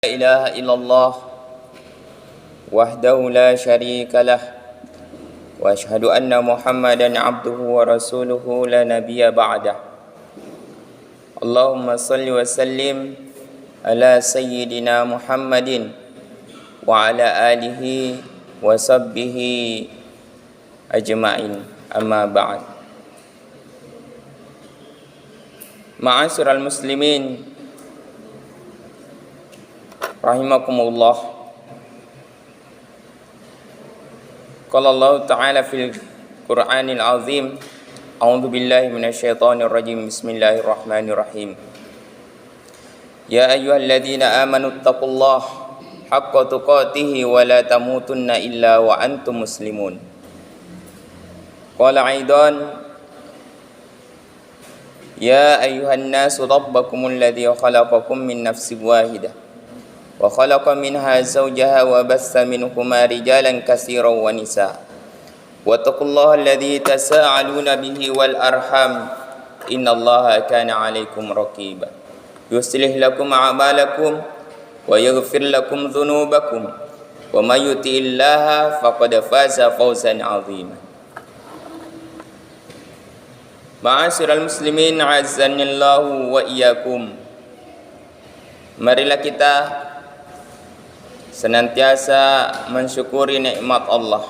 لا إله إلا الله وحده لا شريك له وأشهد أن محمدا عبده ورسوله لا نبي بعده اللهم صل وسلم على سيدنا محمد وعلى آله وصحبه أجمعين أما بعد معاشر المسلمين rahimakumullah. Qala Allah Ta'ala fil Qur'anil Azim, a'udzu billahi minasyaitonir rajim. Bismillahirrahmanirrahim. Ya ayyuhalladzina amanu taqullaha haqqa tuqatih wa la tamutunna illa wa antum muslimun. Qala aidan ya ayyuhan nasu rabbakumul ladzi khalaqakum min nafsin wahidah wa khalaqa minha zawjaha wa bassa minhuma rijalan katsiran wa nisaa wa taqullaha alladzi tasaaluna bihi wal arham innallaha kana 'alaikum raqiba yuslih lakum a'malakum wa yaghfir lakum dhunubakum wa may yuti'illaha faqad faza fawzan 'azima. Ma'asyiral muslimin azzanillahu wa iyyakum. Marilah kita senantiasa mensyukuri nikmat Allah.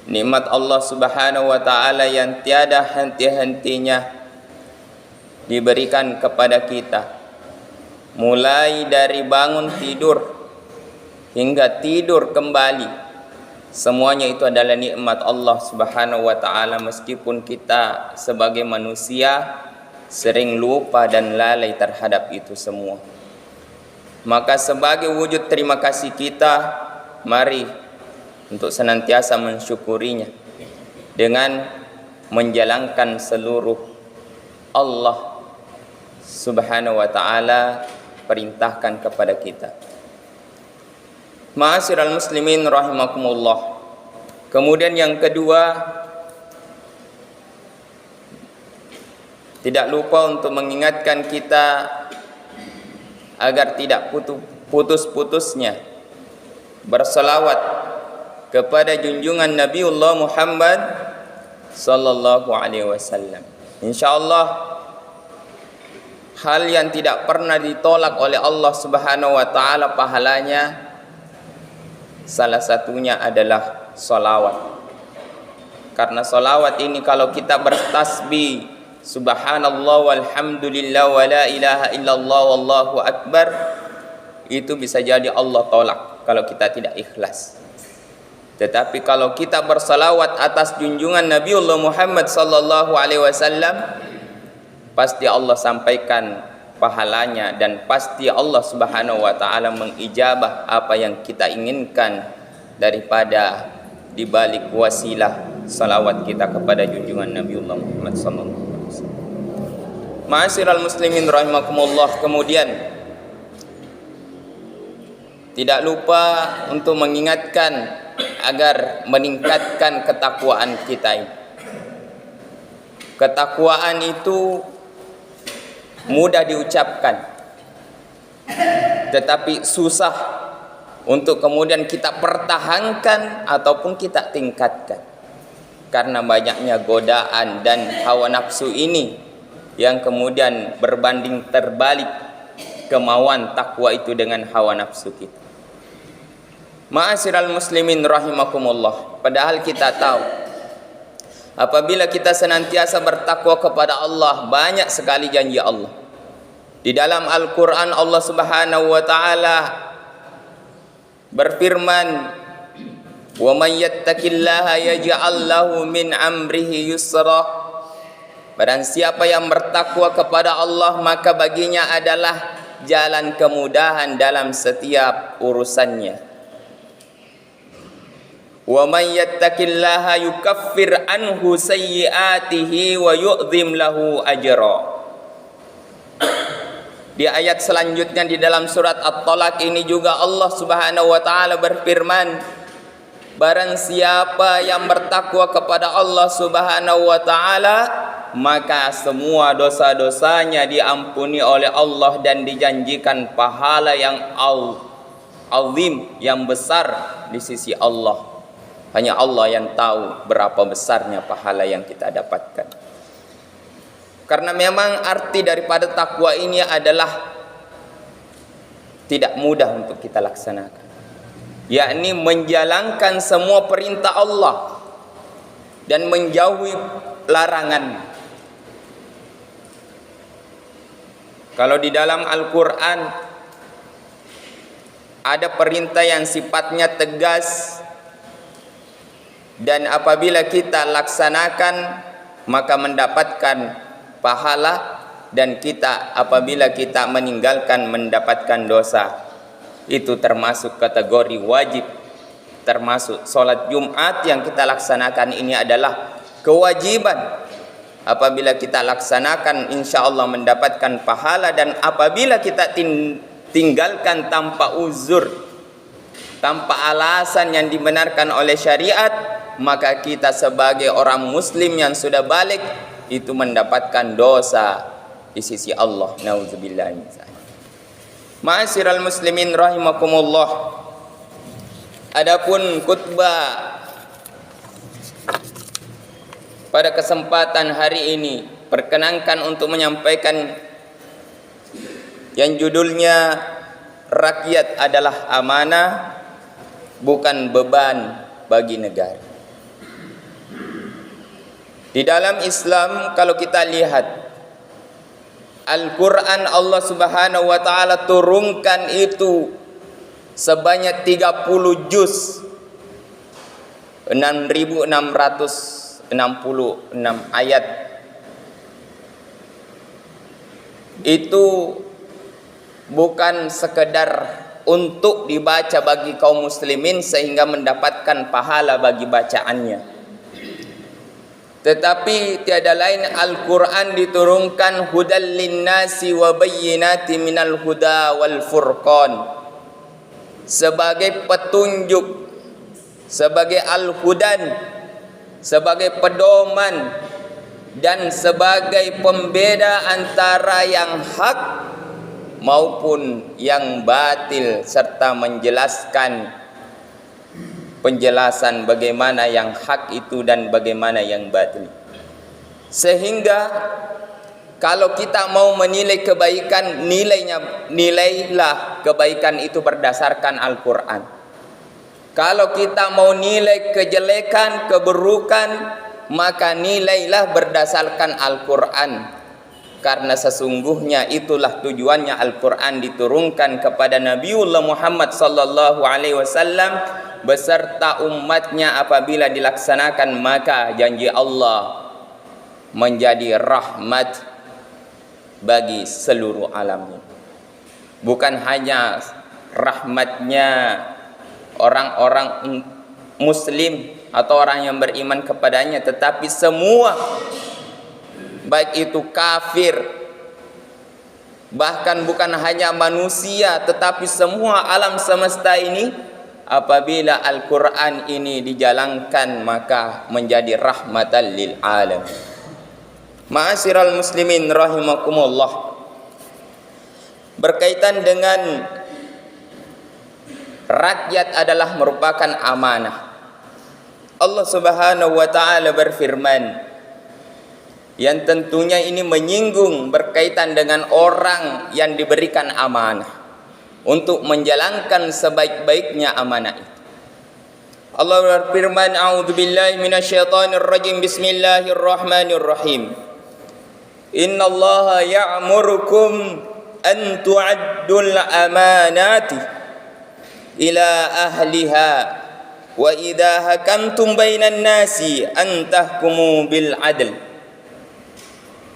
Nikmat Allah Subhanahu wa taala yang tiada henti-hentinya diberikan kepada kita. Mulai dari bangun tidur hingga tidur kembali, semuanya itu adalah nikmat Allah Subhanahu wa taala, meskipun kita sebagai manusia sering lupa dan lalai terhadap itu semua. Maka sebagai wujud terima kasih kita, mari untuk senantiasa mensyukurinya dengan menjalankan seluruh Allah Subhanahu wa taala perintahkan kepada kita. Ma'asyiral muslimin rahimakumullah. Kemudian yang kedua, tidak lupa untuk mengingatkan kita agar tidak putus-putusnya berselawat kepada junjungan Nabiullah Muhammad sallallahu alaihi wasallam. Insyaallah hal yang tidak pernah ditolak oleh Allah Subhanahu wa taala pahalanya, salah satunya adalah salawat. Karena salawat ini kalau kita bertasbih subhanallah walhamdulillah wa la ilaha illallah wallahu akbar, itu bisa jadi Allah tolak kalau kita tidak ikhlas. Tetapi kalau kita bersalawat atas junjungan Nabiullah Muhammad sallallahu alaihi wasallam, pasti Allah sampaikan pahalanya dan pasti Allah Subhanahu wa taala mengijabah apa yang kita inginkan daripada dibalik wasilah salawat kita kepada junjungan Nabiullah Muhammad sallallahu alaihi wasallam. Ma'asyiral muslimin rahimakumullah. Kemudian tidak lupa untuk mengingatkan agar meningkatkan ketakwaan kita ini. Ketakwaan itu mudah diucapkan, tetapi susah untuk kemudian kita pertahankan ataupun kita tingkatkan, karena banyaknya godaan dan hawa nafsu ini yang kemudian berbanding terbalik kemauan takwa itu dengan hawa nafsu kita. Ma'asyiral muslimin rahimakumullah. Padahal kita tahu apabila kita senantiasa bertakwa kepada Allah, banyak sekali janji Allah. Di dalam Al-Quran Allah Subhanahu wa ta'ala berfirman, wa may yattaqillaha yaj'al lahu min amrihi yusra. Barang siapa yang bertakwa kepada Allah, maka baginya adalah jalan kemudahan dalam setiap urusannya. Wa may yattaqillaha yukaffir anhu sayyi'atihi wa yu'dhim lahu ajra. Di ayat selanjutnya di dalam surat At-Talaq ini juga Allah Subhanahu wa taala berfirman, barang siapa yang bertakwa kepada Allah Subhanahu wa taala, maka semua dosa-dosanya diampuni oleh Allah dan dijanjikan pahala yang azim, yang besar di sisi Allah. Hanya Allah yang tahu berapa besarnya pahala yang kita dapatkan. Karena memang arti daripada takwa ini adalah tidak mudah untuk kita laksanakan, yakni menjalankan semua perintah Allah dan menjauhi larangan. Kalau di dalam Al-Quran ada perintah yang sifatnya tegas, dan apabila kita laksanakan maka mendapatkan pahala, dan kita apabila kita meninggalkan mendapatkan dosa. Itu termasuk kategori wajib, termasuk sholat Jumat yang kita laksanakan ini adalah kewajiban. Apabila kita laksanakan insya Allah mendapatkan pahala, dan apabila kita tinggalkan tanpa uzur, tanpa alasan yang dibenarkan oleh syariat, maka kita sebagai orang muslim yang sudah balik itu mendapatkan dosa di sisi Allah. Nauzubillah min dzalik. Ma'asyiral muslimin rahimakumullah. Adapun khutbah pada kesempatan hari ini perkenankan untuk menyampaikan yang judulnya rakyat adalah amanah, bukan beban bagi negara. Di dalam Islam kalau kita lihat Al-Quran, Allah subhanahu wa ta'ala turunkan itu sebanyak 30 juz, 6.666 ayat. Itu bukan sekedar untuk dibaca bagi kaum muslimin sehingga mendapatkan pahala bagi bacaannya, tetapi tiada lain Al-Quran diturunkan hudal linnasi wa bayyinati minal huda wal furqan, sebagai petunjuk, sebagai al-hudan, sebagai pedoman, dan sebagai pembeda antara yang hak maupun yang batil, serta menjelaskan penjelasan bagaimana yang hak itu dan bagaimana yang batil. Sehingga kalau kita mau menilai kebaikan, nilailah kebaikan itu berdasarkan Al-Quran. Kalau kita mau nilai kejelekan, keburukan, maka nilailah berdasarkan Al-Quran. Karena sesungguhnya itulah tujuannya Al-Quran diturunkan kepada Nabiullah Muhammad sallallahu alaihi wasallam beserta umatnya. Apabila dilaksanakan maka janji Allah menjadi rahmat bagi seluruh alamnya. Bukan hanya rahmatnya orang-orang muslim atau orang yang beriman kepadanya, tetapi semua, baik itu kafir, bahkan bukan hanya manusia tetapi semua alam semesta ini, apabila Al-Quran ini dijalankan maka menjadi rahmatan lil alam. Ma'asyiral muslimin rahimakumullah. Berkaitan dengan rakyat adalah merupakan amanah. Allah subhanahu wa ta'ala berfirman, yang tentunya ini menyinggung berkaitan dengan orang yang diberikan amanah untuk menjalankan sebaik-baiknya amanah itu. Allah berfirman, a'udzubillahi minasyaitonirrajim, bismillahirrahmanirrahim. Innallaha ya'murukum an tu'addul amanati ila ahliha wa idza hakamtum bainan nasi an tahkumu bil adl.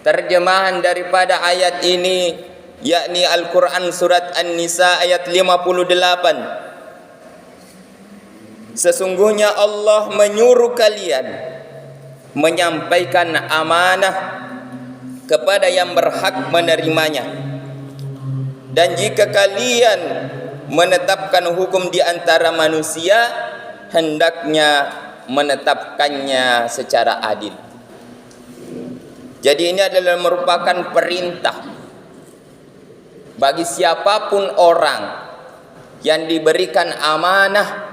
Terjemahan daripada ayat ini yakni Al-Quran surat An-Nisa ayat 58. Sesungguhnya Allah menyuruh kalian menyampaikan amanah kepada yang berhak menerimanya, dan jika kalian menetapkan hukum di antara manusia, hendaknya menetapkannya secara adil. Jadi ini adalah merupakan perintah bagi siapapun orang yang diberikan amanah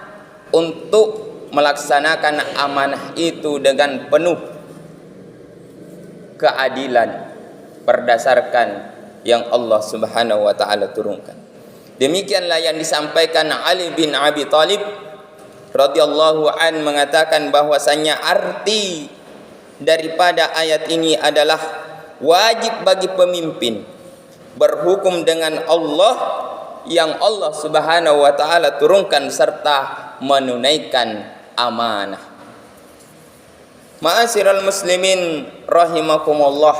untuk melaksanakan amanah itu dengan penuh keadilan berdasarkan yang Allah Subhanahu wa taala turunkan. Demikianlah yang disampaikan Ali bin Abi Thalib radhiyallahu an mengatakan bahwasanya arti daripada ayat ini adalah wajib bagi pemimpin berhukum dengan Allah yang Allah Subhanahu wa taala turunkan serta menunaikan amanah. Ma'asyiral muslimin rahimakumullah,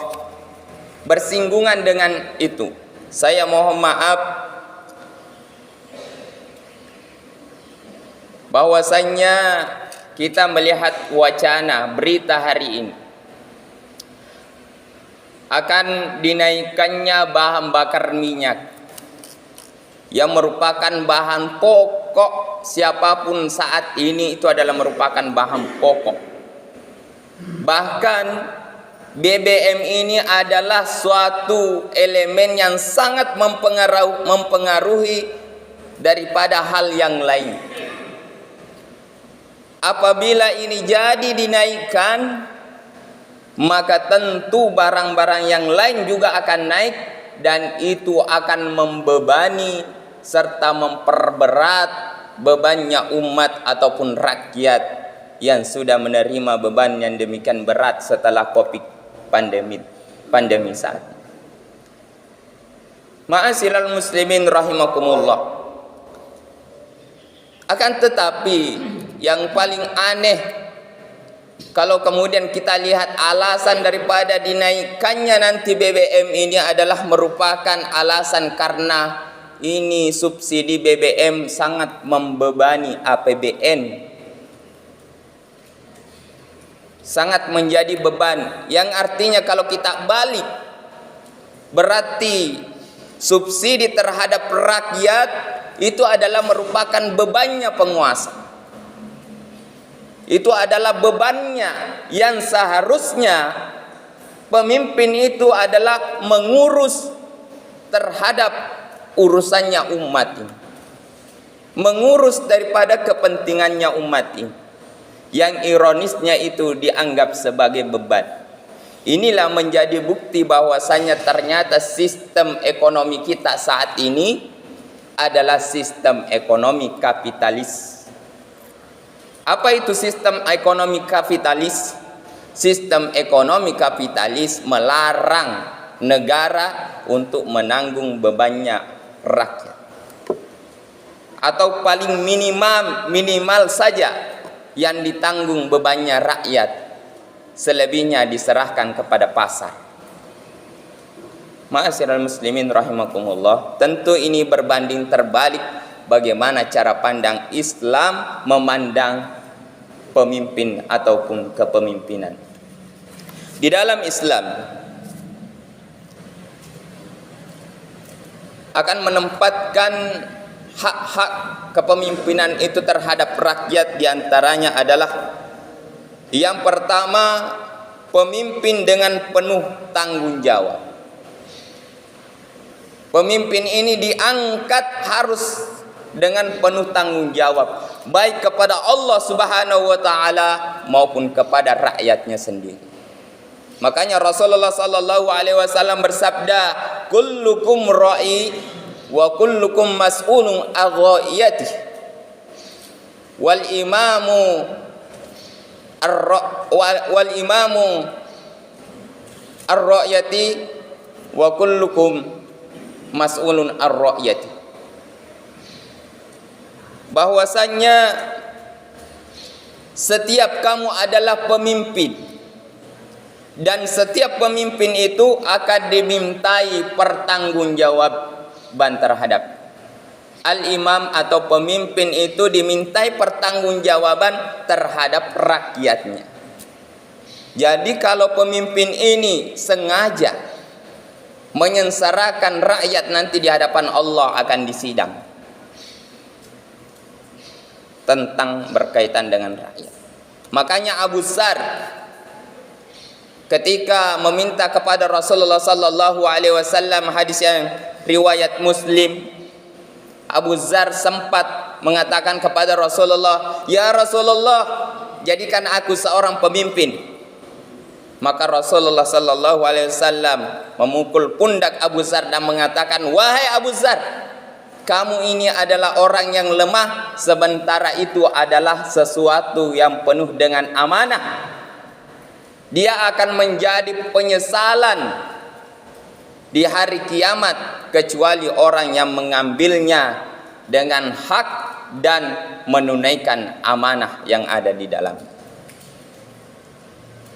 bersinggungan dengan itu saya mohon maaf bahwasanya kita melihat wacana berita hari ini akan dinaikannya bahan bakar minyak yang merupakan bahan pokok siapapun saat ini, itu adalah merupakan bahan pokok. Bahkan BBM ini adalah suatu elemen yang sangat mempengaruhi daripada hal yang lain. Apabila ini jadi dinaikkan, maka tentu barang-barang yang lain juga akan naik, dan itu akan membebani serta memperberat bebannya umat ataupun rakyat yang sudah menerima beban yang demikian berat setelah Covid pandemi saat ini. Ma'asyiral muslimin rahimakumullah. Akan tetapi yang paling aneh, kalau kemudian kita lihat alasan daripada dinaikannya nanti BBM ini adalah merupakan alasan karena ini subsidi BBM sangat membebani APBN, sangat menjadi beban, yang artinya kalau kita balik berarti subsidi terhadap rakyat itu adalah merupakan bebannya penguasa. Itu adalah bebannya yang seharusnya pemimpin itu adalah mengurus terhadap urusannya umat ini, mengurus daripada kepentingannya umat ini. Yang ironisnya itu dianggap sebagai beban. Inilah menjadi bukti bahwasanya ternyata sistem ekonomi kita saat ini adalah sistem ekonomi kapitalis. Apa itu sistem ekonomi kapitalis? Sistem ekonomi kapitalis melarang negara untuk menanggung bebannya rakyat, atau paling minimal saja yang ditanggung bebannya rakyat, selebihnya diserahkan kepada pasar. Ma'asyiral muslimin rahimakumullah, tentu ini berbanding terbalik bagaimana cara pandang Islam memandang pemimpin ataupun kepemimpinan. Di dalam Islam akan menempatkan hak-hak kepemimpinan itu terhadap rakyat, diantaranya adalah yang pertama, pemimpin dengan penuh tanggung jawab. Pemimpin ini diangkat harus dengan penuh tanggung jawab, baik kepada Allah Subhanahu wa taala maupun kepada rakyatnya sendiri. Makanya Rasulullah sallallahu alaihi wasallam bersabda, kullukum ra'i wa kullukum mas'ulun an ra'iyatihi wal imamu ar-ra'yati wa kullukum mas'ulun ar-ra'yati. Bahwasanya setiap kamu adalah pemimpin, dan setiap pemimpin itu akan dimintai pertanggungjawaban terhadap. Al-imam atau pemimpin itu dimintai pertanggungjawaban terhadap rakyatnya. Jadi kalau pemimpin ini sengaja menyengsarakan rakyat, nanti di hadapan Allah akan disidang tentang berkaitan dengan rakyat. Makanya Abu Dzar ketika meminta kepada Rasulullah sallallahu alaihi wasallam, hadis yang riwayat Muslim, Abu Dzar sempat mengatakan kepada Rasulullah, "Ya Rasulullah, jadikan aku seorang pemimpin." Maka Rasulullah sallallahu alaihi wasallam memukul pundak Abu Dzar dan mengatakan, "Wahai Abu Dzar, kamu ini adalah orang yang lemah, sementara itu adalah sesuatu yang penuh dengan amanah. Dia akan menjadi penyesalan di hari kiamat kecuali orang yang mengambilnya dengan hak dan menunaikan amanah yang ada di dalam."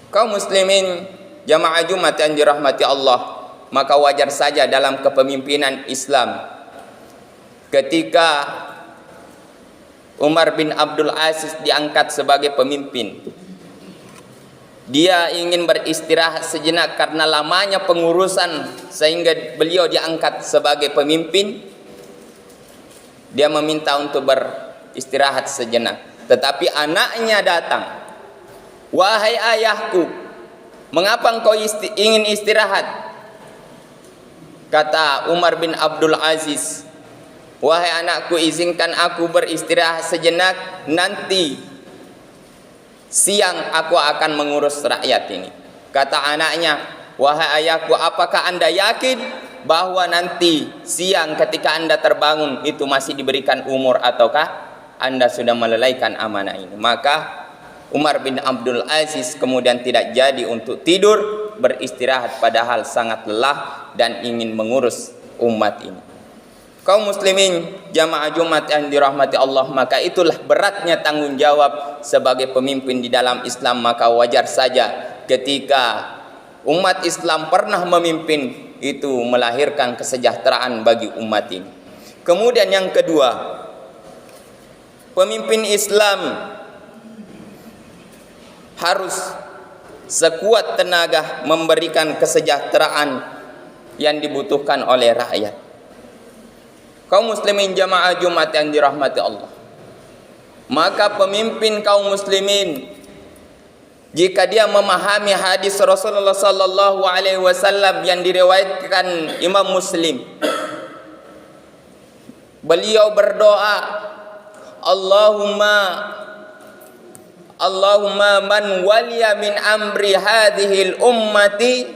Kaum muslimin jamaah Jumat yang dirahmati Allah, maka wajar saja dalam kepemimpinan Islam ketika Umar bin Abdul Aziz diangkat sebagai pemimpin, dia ingin beristirahat sejenak karena lamanya pengurusan sehingga beliau diangkat sebagai pemimpin. Dia meminta untuk beristirahat sejenak, tetapi anaknya datang, "Wahai ayahku, mengapa engkau ingin istirahat?" Kata Umar bin Abdul Aziz, "Wahai anakku, izinkan aku beristirahat sejenak, nanti siang aku akan mengurus rakyat ini." Kata anaknya, "Wahai ayahku, apakah Anda yakin bahwa nanti siang ketika Anda terbangun itu masih diberikan umur, ataukah Anda sudah melalaikan amanah ini?" Maka Umar bin Abdul Aziz kemudian tidak jadi untuk tidur, beristirahat padahal sangat lelah dan ingin mengurus umat ini. Kaum muslimin jamaah Jumat yang dirahmati Allah, maka itulah beratnya tanggung jawab sebagai pemimpin di dalam Islam. Maka wajar saja ketika umat Islam pernah memimpin, itu melahirkan kesejahteraan bagi umat ini. Kemudian yang kedua, pemimpin Islam harus sekuat tenaga memberikan kesejahteraan yang dibutuhkan oleh rakyat. Kaum muslimin jamaah Jumat yang dirahmati Allah, maka pemimpin kaum muslimin, jika dia memahami hadis Rasulullah sallallahu alaihi wasallam yang diriwayatkan Imam Muslim, beliau berdoa, Allahumma man waliya min amri hadhil ummati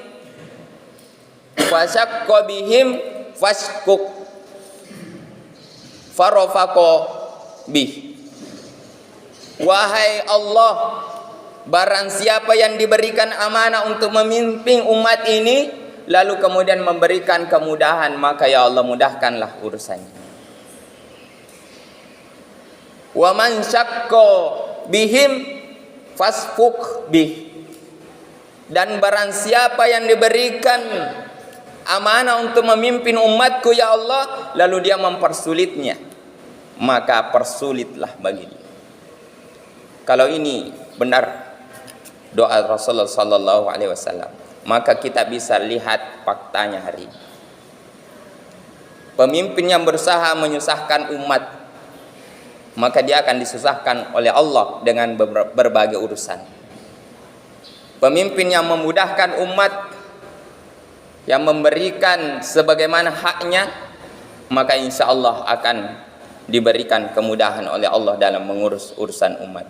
fasyaqqa bihim fashkuk farafaqo bih. Wahai Allah, barang siapa yang diberikan amanah untuk memimpin umat ini lalu kemudian memberikan kemudahan, maka ya Allah mudahkanlah urusannya. Wa man syaqqa bihim fasfuk bih. Dan barang siapa yang diberikan amanah untuk memimpin umatku ya Allah, lalu dia mempersulitnya, maka persulitlah bagi dia. Kalau ini benar doa Rasulullah sallallahu alaihi wasallam, maka kita bisa lihat faktanya hari ini. Pemimpin yang berusaha menyusahkan umat, maka dia akan disusahkan oleh Allah dengan berbagai urusan. Pemimpin yang memudahkan umat, yang memberikan sebagaimana haknya, maka insya Allah akan diberikan kemudahan oleh Allah dalam mengurus urusan umat.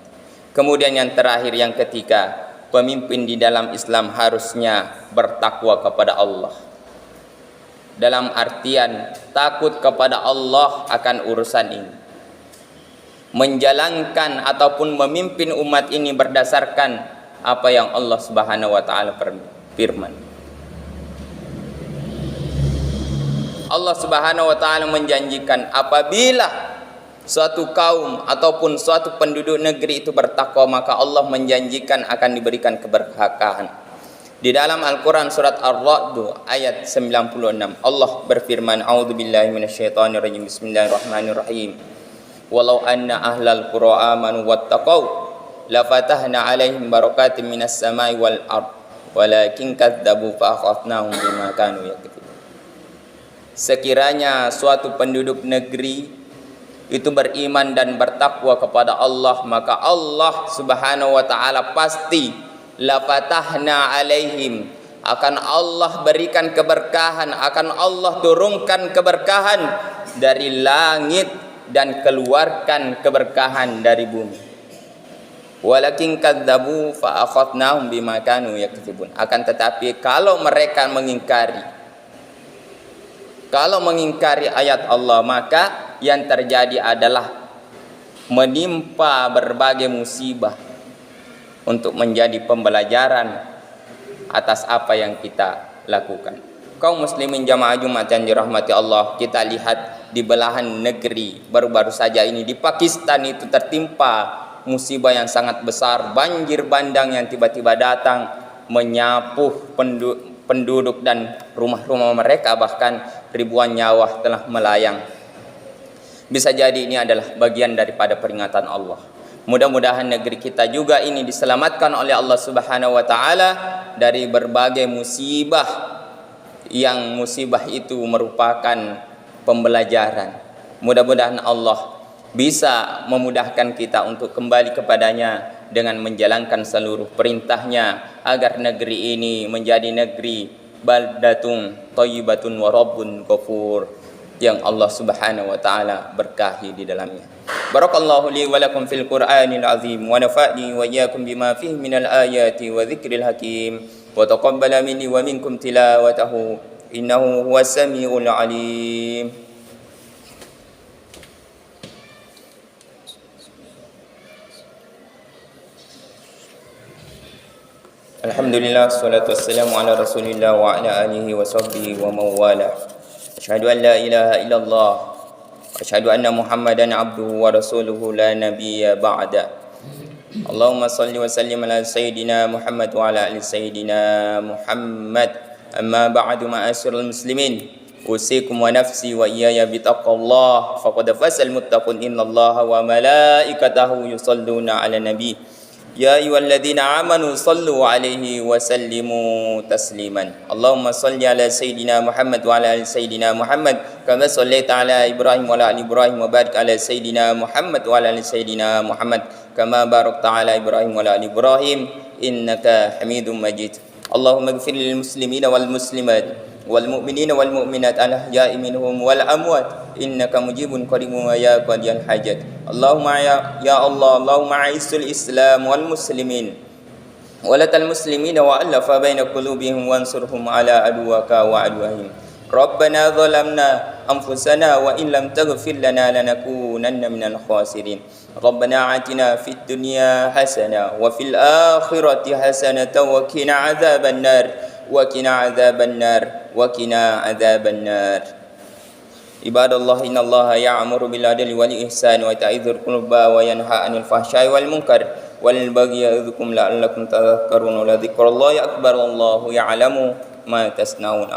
Kemudian yang terakhir, yang ketiga, pemimpin di dalam Islam harusnya bertakwa kepada Allah. Dalam artian takut kepada Allah akan urusan ini, menjalankan ataupun memimpin umat ini berdasarkan apa yang Allah Subhanahu wa taala firman. Allah Subhanahu wa taala menjanjikan apabila suatu kaum ataupun suatu penduduk negeri itu bertakwa, maka Allah menjanjikan akan diberikan keberkahan. Di dalam Al-Quran surat Ar-Ra'd ayat 96, Allah berfirman, A'udzubillahi minasyaitonirrajim, Bismillahirrahmanirrahim. Walau anna ahlal qura amanu wattaqau lafatahna alaihim barakatim minas samai wal ard walakin kadzabu fa akhadnahum bima kanu yaksibun. Sekiranya suatu penduduk negeri itu beriman dan bertakwa kepada Allah, maka Allah Subhanahu wa taala pasti la fatahna alaihim, akan Allah berikan keberkahan, akan Allah turunkan keberkahan dari langit dan keluarkan keberkahan dari bumi. Walakin kadzabu fa akhadnahum bima kanu yakdzibun. Akan tetapi kalau mereka mengingkari ayat Allah, maka yang terjadi adalah menimpa berbagai musibah untuk menjadi pembelajaran atas apa yang kita lakukan. Kaum muslimin jamaah Jumat yang dirahmati Allah, kita lihat di belahan negeri baru-baru saja ini di Pakistan itu tertimpa musibah yang sangat besar, banjir bandang yang tiba-tiba datang menyapuh penduduk dan rumah-rumah mereka, bahkan ribuan nyawa telah melayang. Bisa jadi ini adalah bagian daripada peringatan Allah. Mudah-mudahan negeri kita juga ini diselamatkan oleh Allah Subhanahu wa taala dari berbagai musibah, yang musibah itu merupakan pembelajaran. Mudah-mudahan Allah bisa memudahkan kita untuk kembali kepadanya dengan menjalankan seluruh perintahnya, agar negeri ini menjadi negeri baldatun thayyibatun wa rabbun ghafur, yang Allah Subhanahu wa taala berkahi di dalamnya. Barakallahu li wa lakum fil Qur'anil azim wa nafa'ni wa iyyakum bima fihi minal ayati wa dzikril hakim wa taqabbala minni wa minkum tilawatahu innahu huwas samiul alim. Alhamdulillah, salatu wassalamu ala rasulillah wa ala alihi wa sahbihi wa mawala. Asyhadu an la ilaha illallah wa asyhadu anna Muhammadan abduhu wa rasuluhu la nabiyya ba'da. Allahumma salli wa sallim ala sayyidina Muhammad wa ala ali sayyidina Muhammad. Amma ba'du, ma'asyiral muslimin, usikum wa nafsi wa iyaya bitaqwallah, faqad fasal muttaqun innallaha wa malaikatahu yusalluna ala nabi. Ya ayyuhalladzina amanu sallu alaihi wa sallimu tasliman. Allahumma salli ala sayyidina Muhammad wa ala ali sayyidina Muhammad kama sallaita ala Ibrahim wa ala ali Ibrahim wa barik ala sayyidina Muhammad wa ala ali sayyidina Muhammad kama barakta ala Ibrahim wa ala ali Ibrahim innaka Hamidum Majid. Allahumma ighfir lil muslimina wal muslimat wal mu'minina wal mu'minat al ahya'i minhum wal amwat innaka mujibun qaribun wa ya qadiyal hajat. Allahumma ya Allah, Allahumma a'izzil Islam wal muslimin walatal muslimina wa allafa baina qulubihim wansurhum ala aduwaka wa aduwahum. Rabbana zalamna anfusana wa in lam taghfir lana lanakunanna minal khasirin. Rabbana atina fid dunya hasanah wa fil akhirati hasanatan wa qina adzaban nar wa qina adzaban nar wa qina adzaban nar. Ibadallah, innallaha ya'muru bil adli wal ihsani wa ita'i dzil qurba wa yanha 'anil fahsya'i wal munkar wal baghi ya'idzukum la'allakum tadhakkarun. La dzikrullahi akbar, wallahu ya'lamu ma tasna'un.